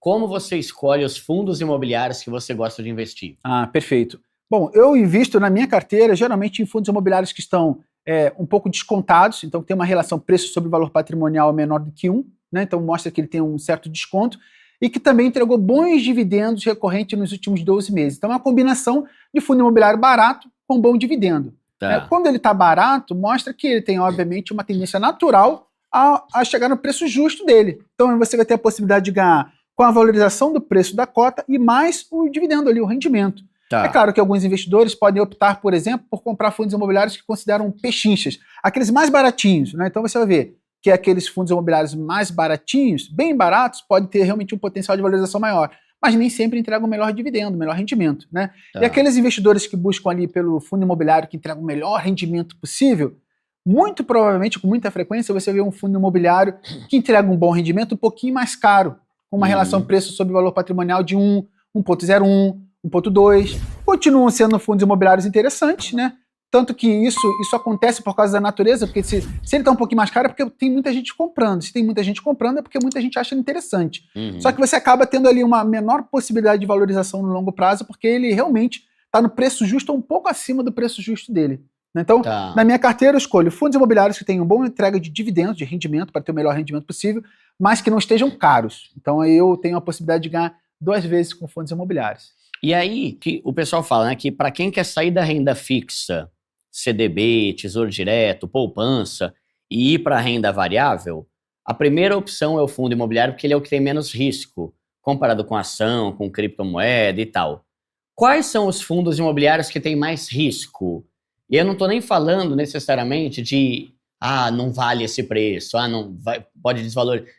como você escolhe os fundos imobiliários que você gosta de investir? Ah, perfeito. Bom, eu invisto na minha carteira geralmente em fundos imobiliários que estão um pouco descontados, então tem uma relação preço sobre valor patrimonial menor do que 1, né? Então mostra que ele tem um certo desconto e que também entregou bons dividendos recorrentes nos últimos 12 meses. Então é uma combinação de fundo imobiliário barato com bom dividendo. Tá. Quando ele está barato, mostra que ele tem, obviamente, uma tendência natural a chegar no preço justo dele. Então você vai ter a possibilidade de ganhar com a valorização do preço da cota e mais o dividendo ali, o rendimento. Tá. É claro que alguns investidores podem optar, por exemplo, por comprar fundos imobiliários que consideram pechinchas, aqueles mais baratinhos, né? Então você vai ver que aqueles fundos imobiliários mais baratinhos, bem baratos, podem ter realmente um potencial de valorização maior, mas nem sempre entregam o melhor dividendo, o melhor rendimento, né? Tá. E aqueles investidores que buscam ali pelo fundo imobiliário que entrega o melhor rendimento possível, muito provavelmente, com muita frequência, você vê um fundo imobiliário que entrega um bom rendimento um pouquinho mais caro, com uma relação preço sobre valor patrimonial de 1, 1.01, 1.2. Continuam sendo fundos imobiliários interessantes, né? Tanto que isso acontece por causa da natureza, porque se ele está um pouquinho mais caro é porque tem muita gente comprando. Se tem muita gente comprando é porque muita gente acha interessante. Só que você acaba tendo ali uma menor possibilidade de valorização no longo prazo, porque ele realmente está no preço justo ou um pouco acima do preço justo dele. Então, na minha carteira, eu escolho fundos imobiliários que tenham boa entrega de dividendos, de rendimento, para ter o melhor rendimento possível, mas que não estejam caros. Então, aí eu tenho a possibilidade de ganhar 2 vezes com fundos imobiliários. E aí, que o pessoal fala, né, que para quem quer sair da renda fixa, CDB, Tesouro Direto, poupança, e ir para a renda variável, a primeira opção é o fundo imobiliário, porque ele é o que tem menos risco, comparado com ação, com criptomoeda e tal. Quais são os fundos imobiliários que têm mais risco? E eu não estou nem falando necessariamente de, não vale esse preço, não vai, pode desvalorizar.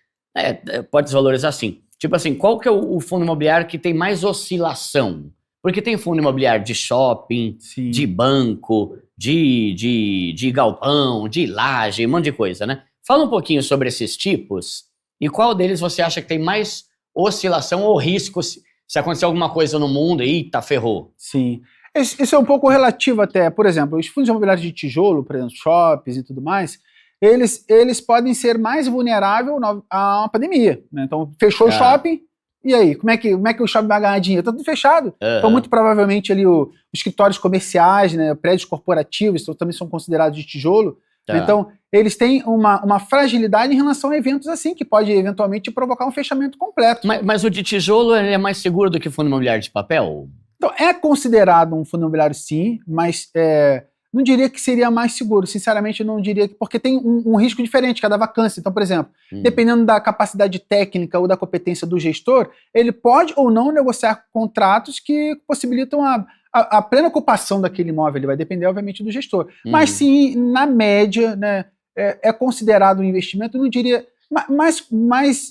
Pode desvalorizar sim. Tipo assim, qual que é o fundo imobiliário que tem mais oscilação? Porque tem fundo imobiliário de shopping, Sim. de banco, de galpão, de laje, um monte de coisa, né? Fala um pouquinho sobre esses tipos e qual deles você acha que tem mais oscilação ou risco se acontecer alguma coisa no mundo, eita, ferrou. Sim. Isso é um pouco relativo até. Por exemplo, os fundos imobiliários de tijolo, por exemplo, shoppings e tudo mais, eles podem ser mais vulneráveis a uma pandemia, né? Então, fechou o shopping, e aí? Como é que o shopping vai ganhar dinheiro? Está tudo fechado. Então, muito provavelmente, ali, os escritórios comerciais, né, prédios corporativos, também são considerados de tijolo. Então, eles têm uma fragilidade em relação a eventos assim, que pode, eventualmente, provocar um fechamento completo. Mas o de tijolo é mais seguro do que o fundo imobiliário de papel? Então, é considerado um fundo imobiliário, sim, mas não diria que seria mais seguro. Sinceramente, não diria que... Porque tem um risco diferente, que é da vacância. Então, por exemplo, dependendo da capacidade técnica ou da competência do gestor, ele pode ou não negociar contratos que possibilitam a plena ocupação daquele imóvel. Ele vai depender, obviamente, do gestor. Mas, sim, na média, né, é considerado um investimento, não diria...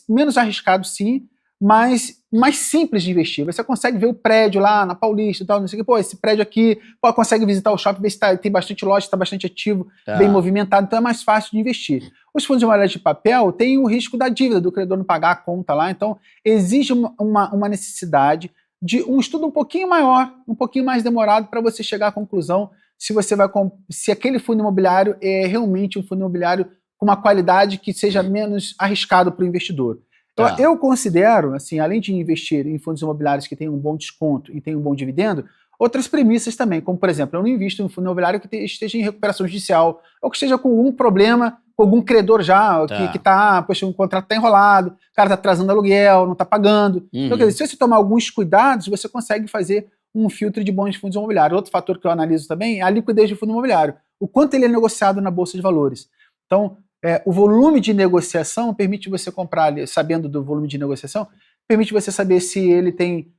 menos arriscado, sim, mas mais simples de investir. Você consegue ver o prédio lá na Paulista e tal, não sei o que, pô, esse prédio aqui, pô, consegue visitar o shopping, ver se tem bastante loja, está bastante ativo, bem movimentado, então é mais fácil de investir. Os fundos imobiliários de papel têm o risco da dívida, do credor não pagar a conta lá, então exige uma necessidade de um estudo um pouquinho maior, um pouquinho mais demorado para você chegar à conclusão se aquele fundo imobiliário é realmente um fundo imobiliário com uma qualidade que seja menos arriscado para o investidor. Então, eu considero, assim, além de investir em fundos imobiliários que têm um bom desconto e têm um bom dividendo, outras premissas também, como, por exemplo, eu não invisto em um fundo imobiliário que esteja em recuperação judicial, ou que esteja com algum problema, com algum credor já, que poxa, o contrato está enrolado, o cara está atrasando aluguel, não está pagando. Então, quer dizer, se você tomar alguns cuidados, você consegue fazer um filtro de bons fundos imobiliários. Outro fator que eu analiso também é a liquidez do fundo imobiliário, o quanto ele é negociado na Bolsa de Valores. Então, o volume de negociação permite você comprar, sabendo do volume de negociação, permite você saber se ele tem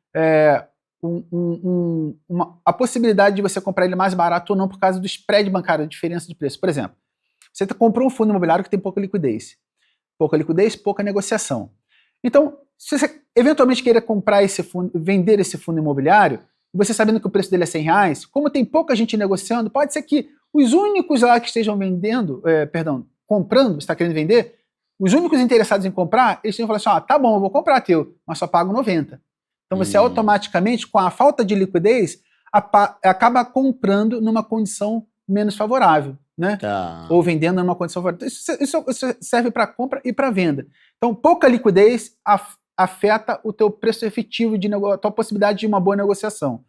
a possibilidade de você comprar ele mais barato ou não por causa do spread bancário, a diferença de preço. Por exemplo, você comprou um fundo imobiliário que tem pouca liquidez, pouca negociação. Então, se você eventualmente queira comprar esse fundo, vender esse fundo imobiliário, você sabendo que o preço dele é R$100, como tem pouca gente negociando, pode ser que os únicos lá que estejam comprando, você está querendo vender, os únicos interessados em comprar, eles têm que falar assim, tá bom, eu vou comprar teu, mas só pago 90. Então você automaticamente, com a falta de liquidez, acaba comprando numa condição menos favorável, né? Ou vendendo numa condição favorável. Isso serve para compra e para venda. Então, pouca liquidez afeta o teu preço efetivo, a tua possibilidade de uma boa negociação.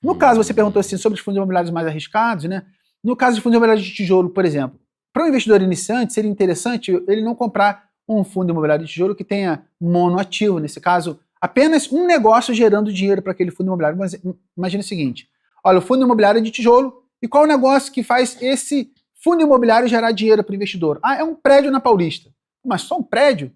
No caso, você perguntou assim, sobre os fundos imobiliários mais arriscados, né? No caso de fundos imobiliários de tijolo, por exemplo, para um investidor iniciante, seria interessante ele não comprar um fundo imobiliário de tijolo que tenha monoativo, nesse caso, apenas um negócio gerando dinheiro para aquele fundo imobiliário. Mas imagina o seguinte, olha, o fundo imobiliário é de tijolo, e qual é o negócio que faz esse fundo imobiliário gerar dinheiro para o investidor? Ah, é um prédio na Paulista. Mas só um prédio?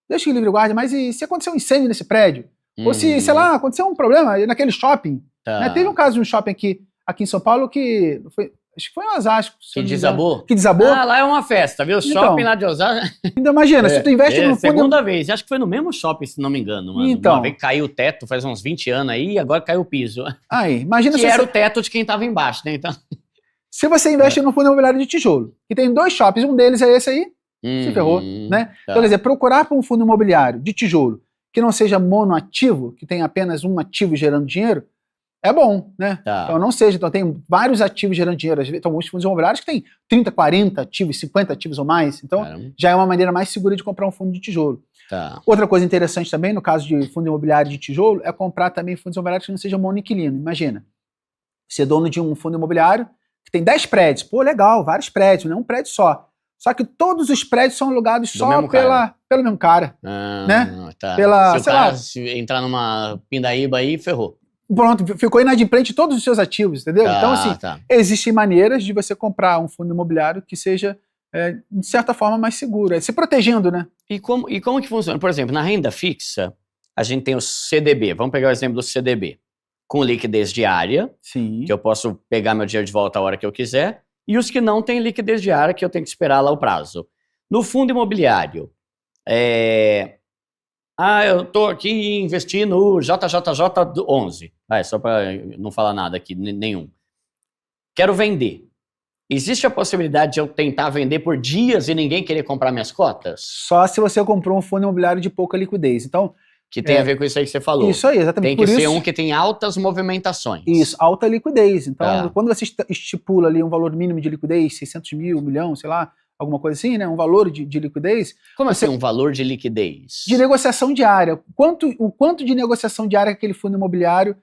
Deixa que livre guarde, mas e se acontecer um incêndio nesse prédio? Ou se, sei lá, aconteceu um problema naquele shopping? Tá. Né? Teve um caso de um shopping aqui em São Paulo que foi, acho que foi em Osasco. Que desabou? Que desabou. Ah, lá é uma festa, viu? Então, shopping lá de Osasco. Então imagina, se tu investe num fundo... Segunda vez, acho que foi no mesmo shopping, se não me engano, mano. Então. Uma vez que caiu o teto, faz uns 20 anos aí, e agora caiu o piso. Aí, imagina que era o teto de quem tava embaixo, né? Então... Se você investe num fundo imobiliário de tijolo, que tem 2 shoppings, um deles é esse aí, se ferrou, né? Tá. Então, quer dizer, procurar para um fundo imobiliário de tijolo que não seja monoativo, que tenha apenas um ativo gerando dinheiro, é bom, né? Tá. Então não seja, então tem vários ativos gerando dinheiro. Às vezes, tem alguns fundos imobiliários que tem 30, 40 ativos, 50 ativos ou mais. Então Caramba. já é uma maneira mais segura de comprar um fundo de tijolo. Tá. Outra coisa interessante também, no caso de fundo imobiliário de tijolo, é comprar também fundos imobiliários que não sejam monoinquilino. Imagina, você é dono de um fundo imobiliário que tem 10 prédios. Pô, legal, vários prédios, não é um prédio só. Só que todos os prédios são alugados Do só mesmo pelo mesmo cara. Né? Tá. Pela, se o sei cara lá, se entrar numa pindaíba aí, ferrou. pronto, ficou inadimplente todos os seus ativos, entendeu? Tá, Então, assim, tá. existem maneiras de você comprar um fundo imobiliário que seja, de certa forma, mais seguro. Se protegendo, né? E como que funciona? Por exemplo, na renda fixa, a gente tem o CDB. Vamos pegar o exemplo do CDB. Com liquidez diária, Sim. que eu posso pegar meu dinheiro de volta a hora que eu quiser, e os que não têm liquidez diária, que eu tenho que esperar lá o prazo. No fundo imobiliário, eu tô aqui investindo no JJJ11. Só para não falar nada aqui, nenhum. Quero vender. Existe a possibilidade de eu tentar vender por dias e ninguém querer comprar minhas cotas? Só se você comprou um fundo imobiliário de pouca liquidez. Então, Que tem a ver com isso aí que você falou. isso aí, exatamente. Tem que ser um que tem altas movimentações. Isso, alta liquidez. Então, Tá. quando você estipula ali um valor mínimo de liquidez, 600 mil, 1 milhão, sei lá, alguma coisa assim, né? Um valor de liquidez. Como assim um valor de liquidez? De negociação diária. O quanto de negociação diária que aquele fundo imobiliário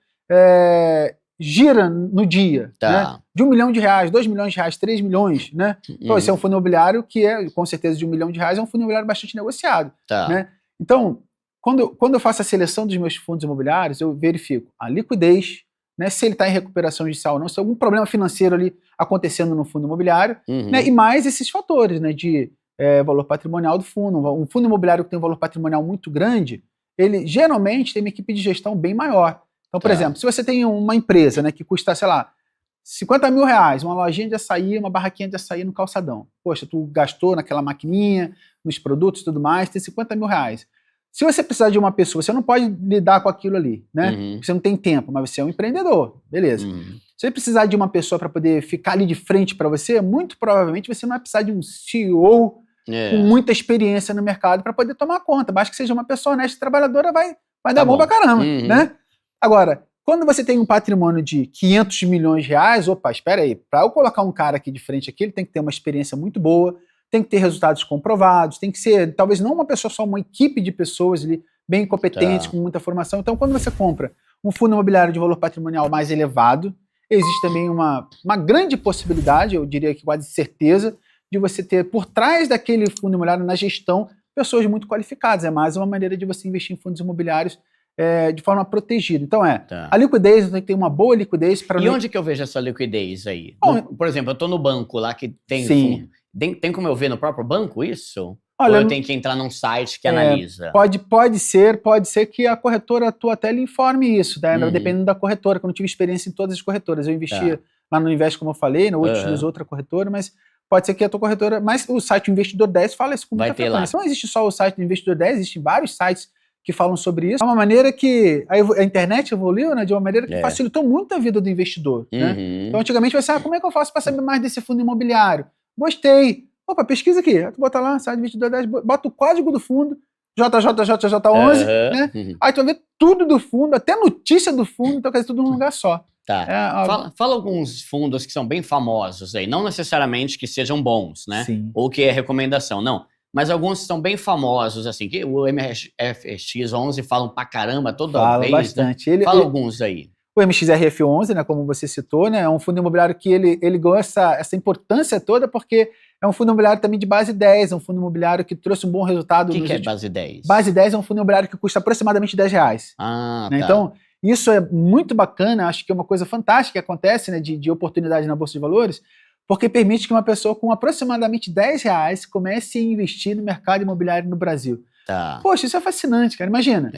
gira no dia. Tá. Né? De R$1 milhão, R$2 milhões, R$3 milhões, né? Então, esse é um fundo imobiliário que com certeza, de R$1 milhão, é um fundo imobiliário bastante negociado. Tá. Né? Então, quando eu faço a seleção dos meus fundos imobiliários, eu verifico a liquidez, né, se ele está em recuperação judicial ou não, se tem algum problema financeiro ali acontecendo no fundo imobiliário, né, e mais esses fatores, né, de valor patrimonial do fundo. Um fundo imobiliário que tem um valor patrimonial muito grande, ele geralmente tem uma equipe de gestão bem maior. Então, por exemplo, se você tem uma empresa, né, que custa, sei lá, R$50 mil, uma lojinha de açaí, uma barraquinha de açaí no calçadão. Poxa, tu gastou naquela maquininha, nos produtos e tudo mais, tem R$50 mil. Se você precisar de uma pessoa, você não pode lidar com aquilo ali, né? Você não tem tempo, mas você é um empreendedor, beleza. Se você precisar de uma pessoa para poder ficar ali de frente para você, muito provavelmente você não vai precisar de um CEO com muita experiência no mercado para poder tomar conta. Basta que seja uma pessoa honesta e trabalhadora, vai dar bom pra caramba, né? Agora, quando você tem um patrimônio de R$500 milhões, opa, espera aí, para eu colocar um cara aqui de frente aqui, ele tem que ter uma experiência muito boa, tem que ter resultados comprovados, tem que ser, talvez não uma pessoa só, uma equipe de pessoas ali, bem competentes, com muita formação. Então, quando você compra um fundo imobiliário de valor patrimonial mais elevado, existe também uma grande possibilidade, eu diria que quase certeza, de você ter por trás daquele fundo imobiliário na gestão pessoas muito qualificadas. É mais uma maneira de você investir em fundos imobiliários de forma protegida. Então a liquidez, tem que ter uma boa liquidez para... E onde que eu vejo essa liquidez aí? Bom, por exemplo, eu estou no banco lá que tem fundo. Tem como eu ver no próprio banco isso? Olha, ou eu tenho que entrar num site que analisa? Pode ser que a corretora tua até lhe informe isso, né? Dependendo da corretora, que eu não tive experiência em todas as corretoras. Eu investia lá no Invest, como eu falei, no outros outra corretora, mas pode ser que a tua corretora... Mas o site Investidor 10 fala isso com muita frequência. Não existe só o site do Investidor 10, existem vários sites que falam sobre isso. É uma maneira que a internet evoluiu, né, de uma maneira que facilitou muito a vida do investidor. Né? Então, antigamente, você como é que eu faço para saber mais desse fundo imobiliário? Gostei. Opa, pesquisa aqui. Tu bota lá, site do Investidor 10, bota o código do fundo, JJJJ11, né? Aí tu vai ver tudo do fundo, até notícia do fundo, então quer dizer, tudo num lugar só. Tá. Fala alguns fundos que são bem famosos aí, não necessariamente que sejam bons, né? Sim. Ou que é recomendação, não. Mas alguns são bem famosos, assim, que o MFX11 falam pra caramba toda Fala vez, bastante. né? Fala alguns aí. O MXRF11, né, como você citou, né, é um fundo imobiliário que ele ganhou essa importância toda porque é um fundo imobiliário também de base 10, é um fundo imobiliário que trouxe um bom resultado. O que é base 10? Base 10 é um fundo imobiliário que custa aproximadamente R$10. Ah, né? tá. Então, isso é muito bacana, acho que é uma coisa fantástica que acontece, né, de oportunidade na Bolsa de Valores, porque permite que uma pessoa com aproximadamente R$10 comece a investir no mercado imobiliário no Brasil. Tá. Poxa, isso é fascinante, cara. Imagina,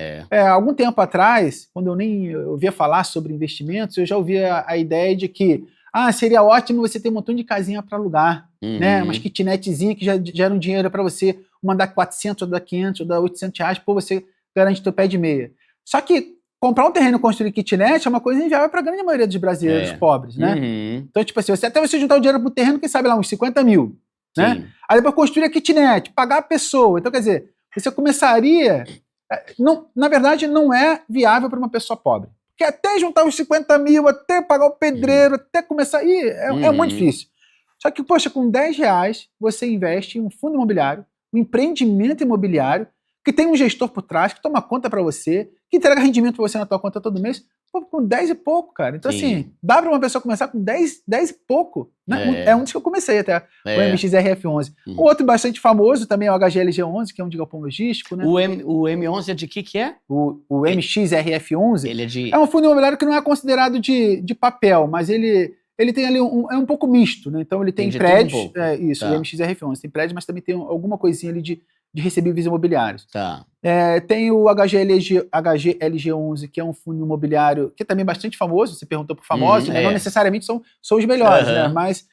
algum tempo atrás, quando eu nem ouvia falar sobre investimentos, eu já ouvia a ideia de que seria ótimo você ter um montão de casinha para alugar, né? Umas kitnetzinhas que já geram dinheiro para você, uma dá 400, ou dá 500, ou dá R$800, pô, você garante teu pé de meia. Só que comprar um terreno e construir kitnet é uma coisa inviável para a grande maioria dos brasileiros pobres, né? Então, tipo assim, até você juntar o dinheiro pro terreno, quem sabe lá, uns 50 mil, né? Aí depois construir a kitnet, pagar a pessoa. Então, quer dizer, você começaria... na verdade, não é viável para uma pessoa pobre. Porque até juntar os 50 mil, até pagar o pedreiro, até começar... é muito difícil. Só que, poxa, com R$10, você investe em um fundo imobiliário, um empreendimento imobiliário, que tem um gestor por trás, que toma conta para você, que entrega rendimento para você na tua conta todo mês, com 10 e pouco, cara. Então, assim, dá para uma pessoa começar com 10 e pouco. Né? É um dos que eu comecei até, o MXRF11. O outro bastante famoso também é o HGLG11, que é um de galpão logístico. Né? O M11 é de que é? O MXRF11 ele é um fundo imobiliário que não é considerado de papel, mas ele tem ali é um pouco misto, né? Então ele tem prédios, o MXRF11 tem prédios, mas também tem alguma coisinha ali de recebíveis imobiliários. Tá. Tem o HGLG11, que é um fundo imobiliário que é também bastante famoso, você perguntou por famosos, né? Não necessariamente são os melhores, né? Mas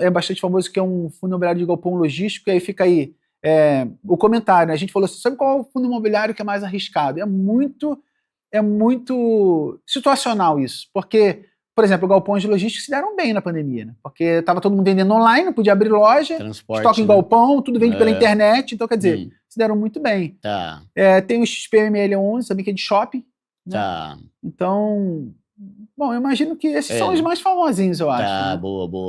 é bastante famoso, que é um fundo imobiliário de galpão logístico, e aí fica aí o comentário, né? A gente falou assim, sabe qual é o fundo imobiliário que é mais arriscado? É muito situacional isso, porque... Por exemplo, galpões de logística se deram bem na pandemia, né? Porque estava todo mundo vendendo online, não podia abrir loja, estoque em galpão, tudo vende pela internet, então quer dizer, se deram muito bem. Tá. Tem o XPML11, também que é de shopping. Né? Tá. Então, bom, eu imagino que esses são os mais famosinhos, eu acho. Tá, né? boa.